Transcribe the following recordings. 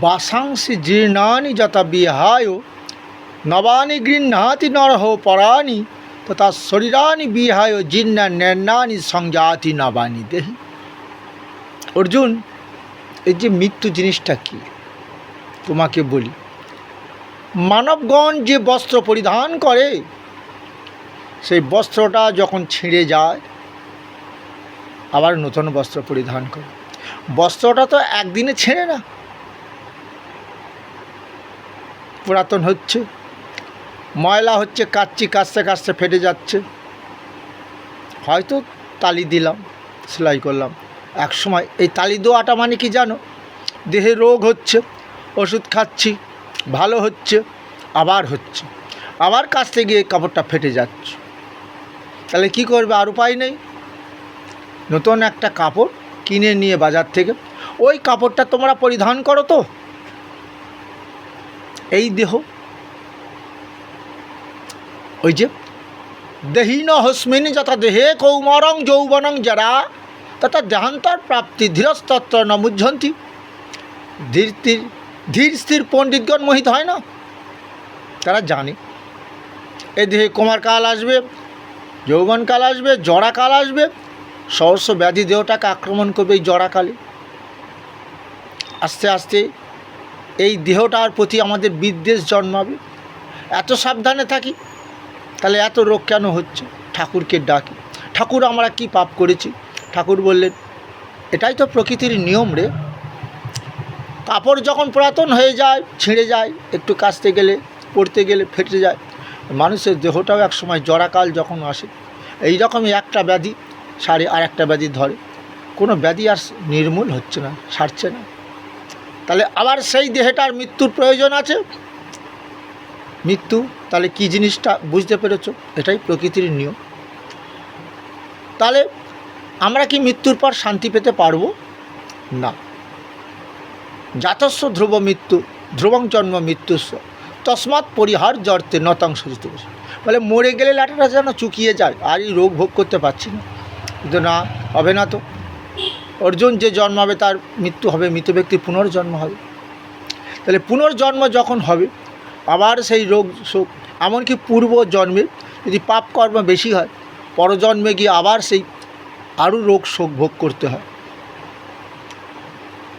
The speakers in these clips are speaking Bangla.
বাসাংসি জীর্ণানি যথা বিহায় নবানি গৃহ্ণাতি নরহ পরাণি তথা শরীরানি বিহায় জীর্ণা নৈন্যানি সংজাতি নবানি দেহি। অর্জুন, এই যে মৃত্যু জিনিসটা কি তোমাকে বলি। মানবগণ যে বস্ত্র পরিধান করে, সেই বস্ত্রটা যখন ছিঁড়ে যায় আবার নতুন বস্ত্র পরিধান করে। বস্ত্রটা তো একদিনে ছেড়ে না, পুরাতন হচ্ছে, ময়লা হচ্ছে, কাচ্ছি কাচতে কাচতে ফেটে যাচ্ছে, হয়তো তালি দিলাম, সেলাই করলাম, এক সময় এই তালি দেওয়াটা মানে কি জানো, দেহে রোগ হচ্ছে, ওষুধ খাচ্ছি, ভালো হচ্ছে, আবার হচ্ছে, আবার কাচতে গিয়ে কাপড়টা ফেটে যাচ্ছে। তাহলে কি করবে? আর উপায় নেই, নতুন একটা কাপড় কিনে নিয়ে বাজার থেকে ওই কাপড়টা তোমরা পরিধান করো। তো এই দেহ, ওই যে দেহীন হস্মিন যথা দেহে কৌমারং যৌবনং যারা তথা দেহান্তর প্রাপ্তি ধীরস্তত্র ন মুহ্যন্তি। ধীর স্থির পণ্ডিতগণ মোহিত হয় না, তারা জানে এই দেহে কুমারকাল আসবে, যৌবনকাল আসবে, জরাকাল আসবে, সহস্র ব্যাধি দেহটাকে আক্রমণ করবে। এই জরাকালে আস্তে আস্তে এই দেহটার প্রতি আমাদের বিদ্বেষ জন্মাবে। এত সাবধানে থাকি, তাহলে এত রোগ কেন হচ্ছে? ঠাকুরকে ডাকি, ঠাকুর আমরা কি পাপ করেছি? ঠাকুর বললেন এটাই তো প্রকৃতির নিয়ম রে। কাপড় যখন পুরাতন হয়ে যায়, ছিঁড়ে যায়, একটু কাচতে গেলে, পরতে গেলে ফেটে যায়, মানুষের দেহটাও এক সময় জরাকাল যখন আসে, এই রকমই একটা ব্যাধি সারে আর একটা ব্যাধি ধরে, কোনো ব্যাধি আর নির্মূল হচ্ছে না, সারছে না। তাহলে আবার সেই দেহটার মৃত্যুর প্রয়োজন আছে। মৃত্যু তাহলে কি জিনিসটা বুঝতে পেরেছ? এটাই প্রকৃতির নিয়ম। তাহলে আমরা কি মৃত্যুর পর শান্তি পেতে পারবো না? জাতস্য ধ্রুব মৃত্যু ধ্রুবং জন্ম মৃত্যুস্ব তস্মাৎ পরিহার জর্তে নতং সজিত। বলে মরে গেলে লাটাটা যেন চুকিয়ে যায়, আর এই রোগ ভোগ করতে পারছি না, কিন্তু না, হবে না তো। অর্জুন, যে জন্মাবে তার মৃত্যু হবে, মৃত ব্যক্তির পুনর্জন্ম হবে। তাহলে পুনর্জন্ম যখন হবে, আবার সেই রোগ শোক, এমনকি পূর্ব জন্মে যদি পাপ কর্ম বেশি হয়, পরজন্মে গিয়ে আবার সেই আরও রোগ শোক ভোগ করতে হয়।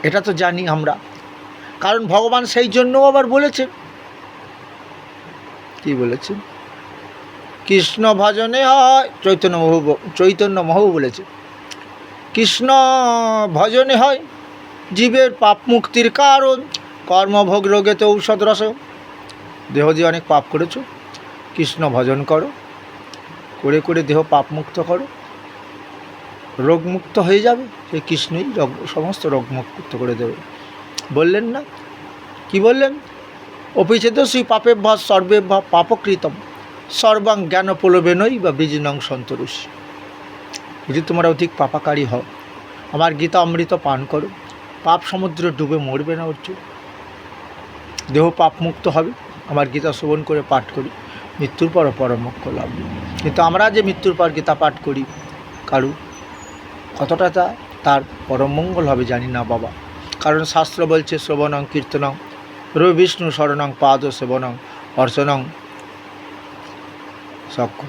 এটা তো জানি আমরা, কারণ ভগবান সেই জন্যও আবার বলেছেন, কি বলেছেন? কৃষ্ণ ভজনে হয়, চৈতন্য মহু বলেছে, কৃষ্ণ ভজনে হয় জীবের পাপ মুক্তির কারণ, কর্মভোগ রোগেতে ঔষধ রস। দেহ দিয়ে অনেক পাপ করেছো, কৃষ্ণ ভজন করো, করে করে দেহ পাপ মুক্ত করো, রোগমুক্ত হয়ে যাবে। সেই কৃষ্ণই সমস্ত রোগমুক্ত করে দেবে। বললেন না, কি বললেন? অপিছেদস্যি পাপে ভা সর্বে ভা পাপকৃতম সর্বাং জ্ঞান প্রলোভেনই বা বীজিনং সন্তরুষি। যদি তোমরা অধিক পাপাকারী হও, আমার গীতা অমৃত পান করো, পাপ সমুদ্রে ডুবে মরবে না। অর্জুন, দেহ পাপ মুক্ত হবে, আমার গীতা শ্রবণ করে পাঠ করি, মৃত্যুর পর পরমোক্ষ লাভ। কিন্তু আমরা যে মৃত্যুর পর গীতা পাঠ করি, কারু কতটা তার পরম মঙ্গল হবে জানি না বাবা। কারণ শাস্ত্র বলছে শ্রবণং কীর্তনং রবি বিষ্ণু শরণং পাদ সেবনং অর্চনং সক্ষ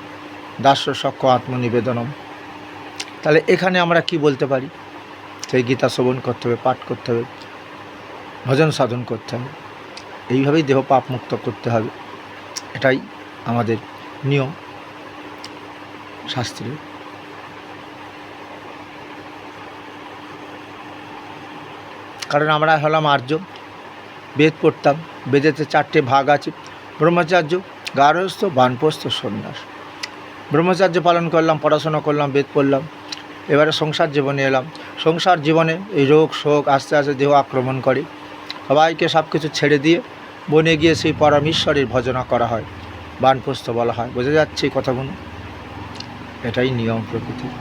দাস্য সক্ষ আত্মনিবেদনম। তাহলে এখানে আমরা কি বলতে পারি? সেই গীতা শ্রবণ করতে হবে, পাঠ করতে হবে, ভজন সাধন করতে হবে, এইভাবেই দেহ পাপ মুক্ত করতে হবে। এটাই আমাদের নিয়ম শাস্ত্রের। কারণ আমরা হলাম আর্য, বেদ পড়তাম, বেদেতে 4টে ভাগ আছে, ব্রহ্মচার্য, গার্হস্থ্য, বানপ্রস্থ, সন্ন্যাস। ব্রহ্মচার্য পালন করলাম, পড়াশোনা করলাম, বেদ পড়লাম, এবারে সংসার জীবনে এলাম। সংসার জীবনে এই রোগ শোক আস্তে আস্তে দেহ আক্রমণ করে, সবাইকে সব কিছু ছেড়ে দিয়ে বনে গিয়ে সেই পরমেশ্বরের ভজনা করা হয়, বানপ্রস্থ বলা হয়। বোঝা যাচ্ছে এই কথাগুলো? এটাই নিয়ম প্রকৃতির।